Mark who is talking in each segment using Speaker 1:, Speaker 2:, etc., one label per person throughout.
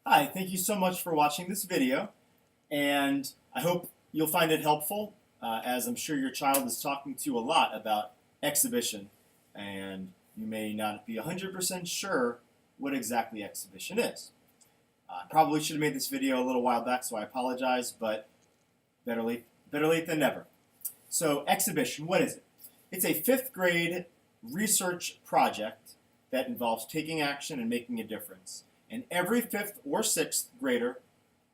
Speaker 1: Hi, thank you so much for watching this video, and I hope you'll find it helpful, as I'm sure your child is talking to you a lot about exhibition, and you may not be 100% sure what exactly exhibition is. I probably should have made this video a little while back, so I apologize, but better late than never. So exhibition, what is it? It's a 5th grade research project that involves taking action and making a difference. And every 5th or 6th grader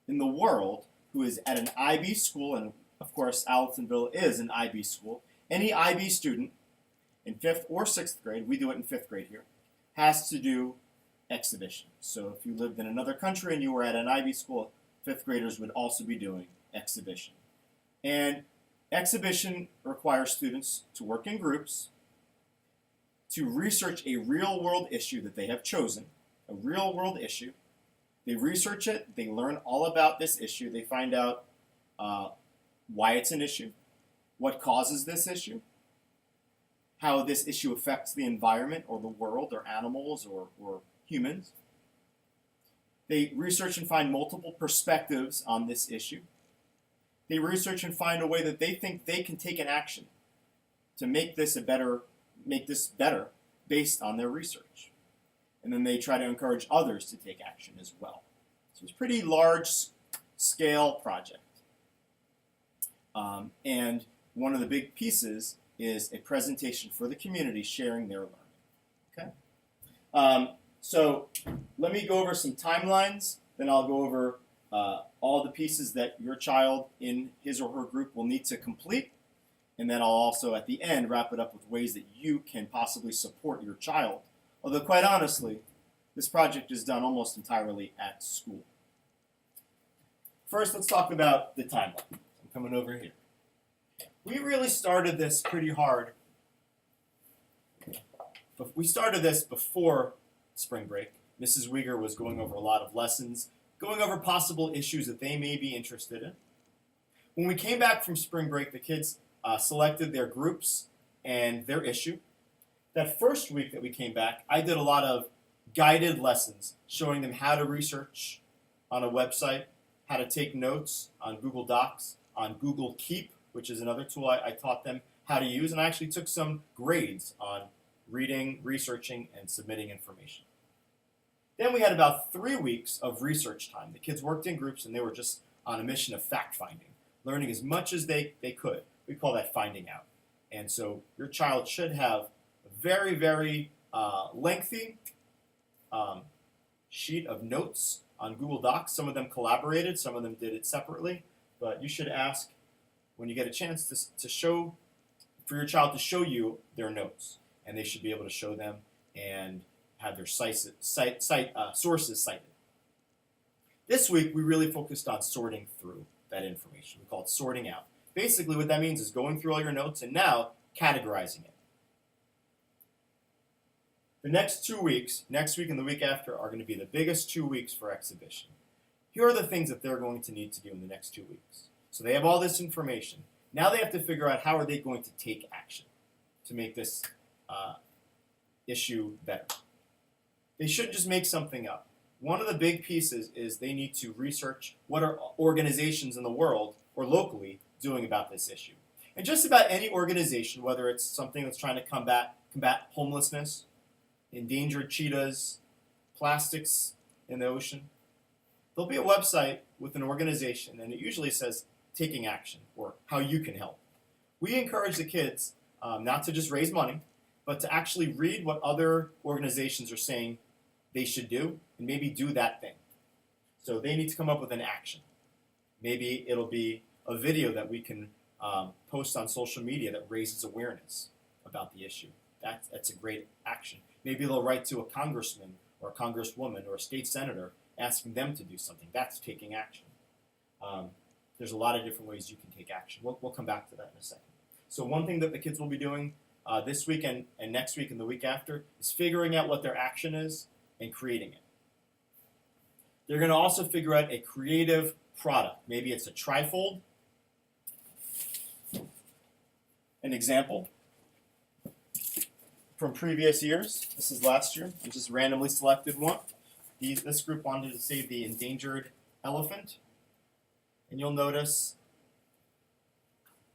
Speaker 1: in the world who is at an IB school, and of course Allisonville is an IB school, any IB student in 5th or 6th grade, we do it in 5th grade here, has to do exhibition. So if you lived in another country and you were at an IB school, 5th graders would also be doing exhibition. And exhibition requires students to work in groups, to research a real-world issue that they have chosen, a real-world issue. They research it, they learn all about this issue, they find out why it's an issue, what causes this issue, how this issue affects the environment or the world or animals or humans. They research and find multiple perspectives on this issue. They research and find a way that they think they can take an action to make this better based on their research. And then they try to encourage others to take action as well. So it's a pretty large-scale project. And one of the big pieces is a presentation for the community sharing their learning. Okay? So let me go over some timelines, then I'll go over all the pieces that your child in his or her group will need to complete. And then I'll also, at the end, wrap it up with ways that you can possibly support your child. Although, quite honestly, this project is done almost entirely at school. First, let's talk about the timeline. I'm coming over here. We really started this pretty hard. But we started this before spring break. Mrs. Uyghur was going over a lot of lessons, going over possible issues that they may be interested in. When we came back from spring break, the kids selected their groups and their issue. That first week that we came back, I did a lot of guided lessons showing them how to research on a website, how to take notes on Google Docs, on Google Keep, which is another tool I taught them how to use, and I actually took some grades on reading, researching, and submitting information. Then we had about 3 weeks of research time. The kids worked in groups, and they were just on a mission of fact-finding, learning as much as they could. We call that finding out. And so your child should have a very, very lengthy sheet of notes on Google Docs. Some of them collaborated, some of them did it separately, but you should ask when you get a chance for your child to show you their notes, and they should be able to show them and have their sources cited. This week, we really focused on sorting through that information. We call it sorting out. Basically, what that means is going through all your notes and now categorizing it. The next 2 weeks, next week and the week after, are going to be the biggest 2 weeks for exhibition. Here are the things that they're going to need to do in the next 2 weeks. So they have all this information. Now they have to figure out how are they going to take action to make this issue better. They shouldn't just make something up. One of the big pieces is they need to research what are organizations in the world or locally doing about this issue. And just about any organization, whether it's something that's trying to combat homelessness, endangered cheetahs, plastics in the ocean, there'll be a website with an organization, and it usually says taking action or how you can help. We encourage the kids not to just raise money, but to actually read what other organizations are saying they should do and maybe do that thing. So they need to come up with an action. Maybe it'll be a video that we can post on social media that raises awareness about the issue. That's a great action. Maybe they'll write to a congressman or a congresswoman or a state senator asking them to do something. That's taking action. There's a lot of different ways you can take action. We'll come back to that in a second. So one thing that the kids will be doing this week and next week and the week after is figuring out what their action is and creating it. They're going to also figure out a creative product. Maybe it's a trifold. An example from previous years. This is last year. I just randomly selected one. This group wanted to save the endangered elephant. And you'll notice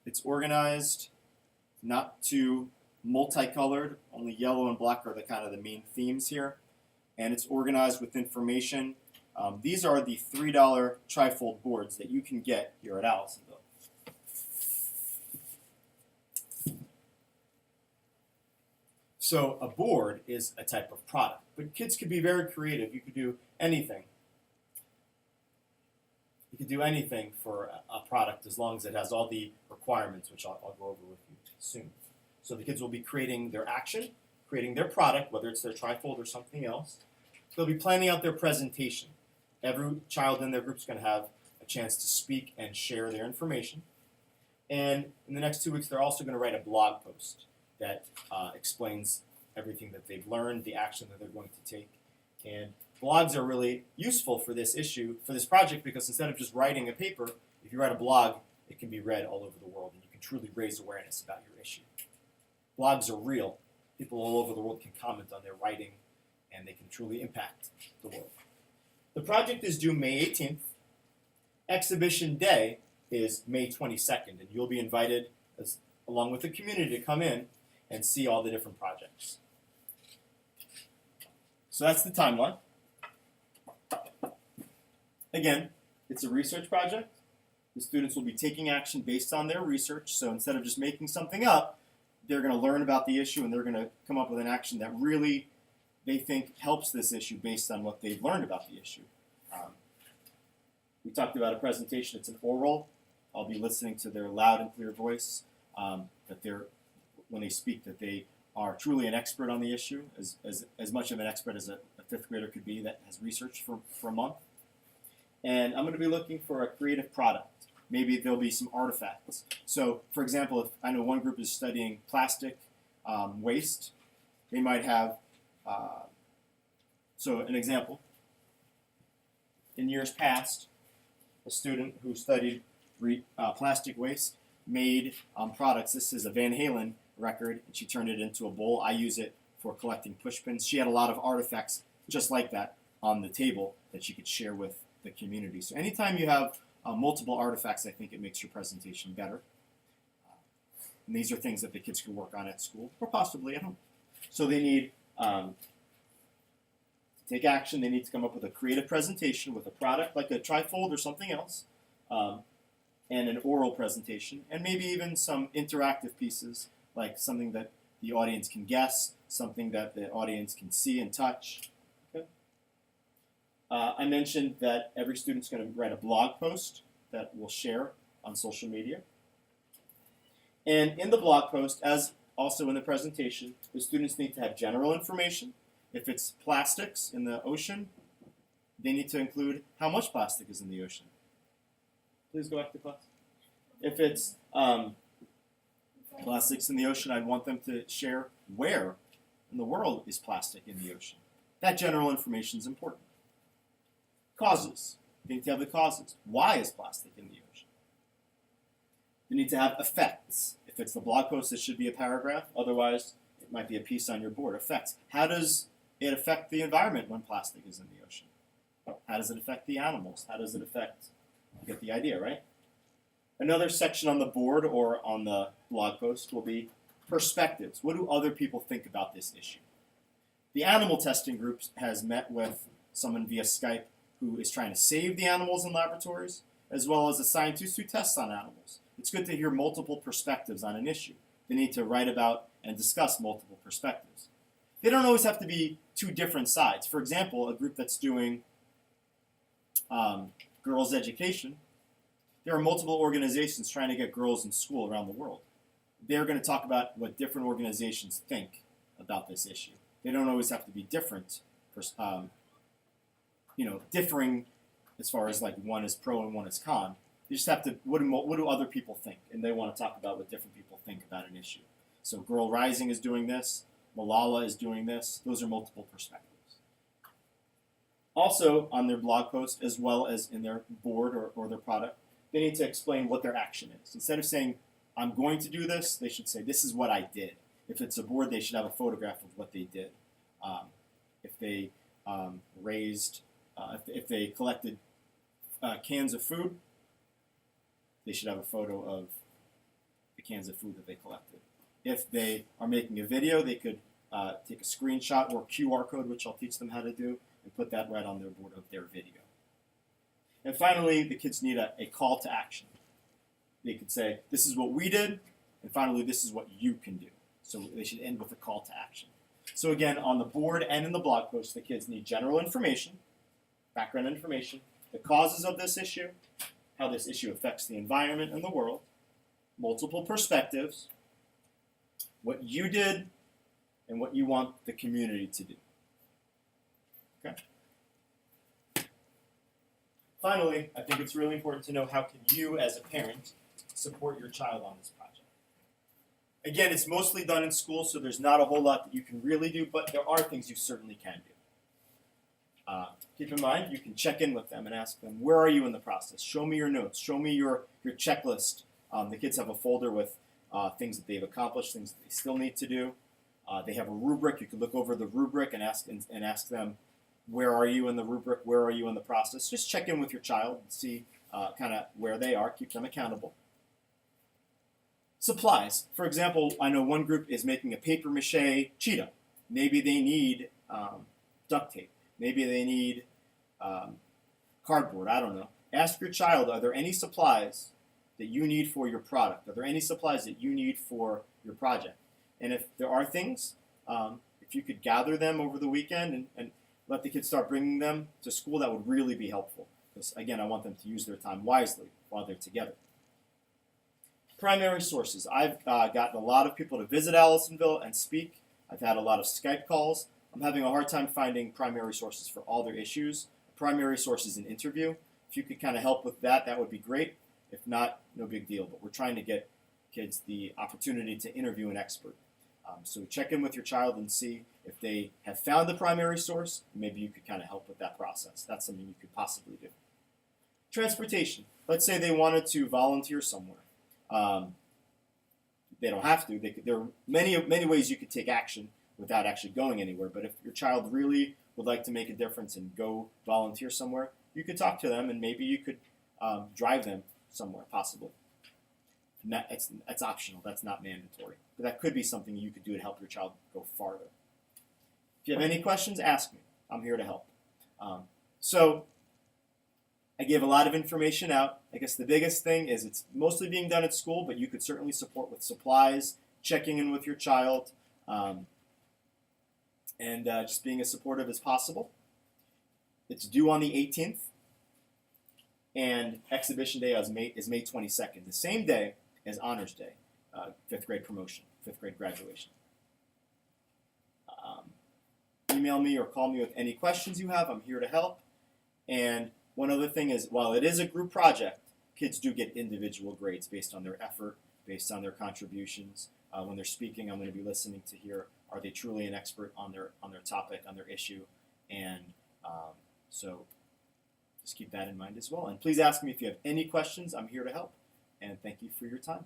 Speaker 1: it's organized not too multicolored. Only yellow and black are the kind of the main themes here. And it's organized with information. These are the $3 trifold boards that you can get here at Allisonville. So a board is a type of product, but kids could be very creative. You could do anything. You could do anything for a product as long as it has all the requirements, which I'll go over with you soon. So the kids will be creating their action, creating their product, whether it's their trifold or something else. They'll be planning out their presentation. Every child in their group is going to have a chance to speak and share their information. And in the next 2 weeks, they're also going to write a blog post that explains everything that they've learned, the action that they're going to take. And blogs are really useful for this issue, for this project, because instead of just writing a paper, if you write a blog, it can be read all over the world, and you can truly raise awareness about your issue. Blogs are real. People all over the world can comment on their writing, and they can truly impact the world. The project is due May 18th. Exhibition day is May 22nd, and you'll be invited, along with the community, to come in and see all the different projects. So that's the timeline. Again, it's a research project. The students will be taking action based on their research. So instead of just making something up, they're going to learn about the issue and they're going to come up with an action that really they think helps this issue based on what they've learned about the issue. We talked about a presentation. It's an oral. I'll be listening to their loud and clear voice. That when they speak, that they are truly an expert on the issue, as much of an expert as a fifth grader could be that has researched for a month. And I'm going to be looking for a creative product. Maybe there'll be some artifacts. So, for example, if I know one group is studying plastic waste, they might have, so an example, in years past, a student who studied plastic waste made products. This is a Van Halen record, and she turned it into a bowl. I use it for collecting push pins. She had a lot of artifacts just like that on the table that she could share with the community. So anytime you have multiple artifacts, I think it makes your presentation better. And these are things that the kids can work on at school or possibly at home. So they need to take action. They need to come up with a creative presentation with a product like a trifold or something else, and an oral presentation, and maybe even some interactive pieces like something that the audience can guess, something that the audience can see and touch. Okay. I mentioned that every student's going to write a blog post that we'll share on social media. And in the blog post, as also in the presentation, the students need to have general information. If it's plastics in the ocean, they need to include how much plastic is in the ocean. Please go back to class. If it's plastics in the ocean, I'd want them to share where in the world is plastic in the ocean. That general information is important. Causes. They need to have the causes. Why is plastic in the ocean? They need to have effects. If it's the blog post, it should be a paragraph. Otherwise, it might be a piece on your board. Effects. How does it affect the environment when plastic is in the ocean? How does it affect the animals? How does it affect... You get the idea, right? Another section on the board or on the blog post will be perspectives. What do other people think about this issue? The animal testing group has met with someone via Skype who is trying to save the animals in laboratories, as well as a scientist who tests on animals. It's good to hear multiple perspectives on an issue. They need to write about and discuss multiple perspectives. They don't always have to be two different sides. For example, a group that's doing girls' education, there are multiple organizations trying to get girls in school around the world. They're going to talk about what different organizations think about this issue. They don't always have to be different, differing as far as like one is pro and one is con. You just have to, what do other people think? And they want to talk about what different people think about an issue. So Girl Rising is doing this. Malala is doing this. Those are multiple perspectives. Also, on their blog post, as well as in their board or their product, they need to explain what their action is. Instead of saying, I'm going to do this, they should say, this is what I did. If it's a board, they should have a photograph of what they did. If they raised, if they collected cans of food, they should have a photo of the cans of food that they collected. If they are making a video, they could take a screenshot or QR code, which I'll teach them how to do, and put that right on their board of their video. And finally, the kids need a call to action. They could say, this is what we did, and finally, this is what you can do. So they should end with a call to action. So again, on the board and in the blog post, the kids need general information, background information, the causes of this issue, how this issue affects the environment and the world, multiple perspectives, what you did, and what you want the community to do. Okay? Finally, I think it's really important to know how can you, as a parent, support your child on this project. Again, it's mostly done in school, so there's not a whole lot that you can really do, but there are things you certainly can do. Keep in mind, you can check in with them and ask them, where are you in the process? Show me your notes. Show me your checklist. The kids have a folder with things that they've accomplished, things that they still need to do. They have a rubric. You can look over the rubric and ask them, where are you in the rubric? Where are you in the process? Just check in with your child and see kind of where they are. Keep them accountable. Supplies. For example, I know one group is making a papier-mâché cheetah. Maybe they need duct tape. Maybe they need cardboard. I don't know. Ask your child, are there any supplies that you need for your product? Are there any supplies that you need for your project? And if there are things, if you could gather them over the weekend and let the kids start bringing them to school, that would really be helpful. Because, again, I want them to use their time wisely while they're together. Primary sources. I've gotten a lot of people to visit Allisonville and speak. I've had a lot of Skype calls. I'm having a hard time finding primary sources for all their issues. Primary source is an interview. If you could kind of help with that, that would be great. If not, no big deal. But we're trying to get kids the opportunity to interview an expert. So check in with your child and see if they have found the primary source. Maybe you could kind of help with that process. That's something you could possibly do. Transportation. Let's say they wanted to volunteer somewhere. They don't have to. There are many ways you could take action without actually going anywhere. But if your child really would like to make a difference and go volunteer somewhere, you could talk to them and maybe you could drive them somewhere, possibly. And that's optional. That's not mandatory. But that could be something you could do to help your child go farther. If you have any questions, ask me. I'm here to help. So I gave a lot of information out. I guess the biggest thing is it's mostly being done at school, but you could certainly support with supplies, checking in with your child, and just being as supportive as possible. It's due on the 18th, and Exhibition Day is May 22nd, the same day as Honors Day, 5th grade promotion, 5th grade graduation. Email me or call me with any questions you have. I'm here to help. And one other thing is, while it is a group project, kids do get individual grades based on their effort, based on their contributions. When they're speaking, I'm going to be listening to hear, are they truly an expert on their topic, on their issue? And so just keep that in mind as well. And please ask me if you have any questions. I'm here to help. And thank you for your time.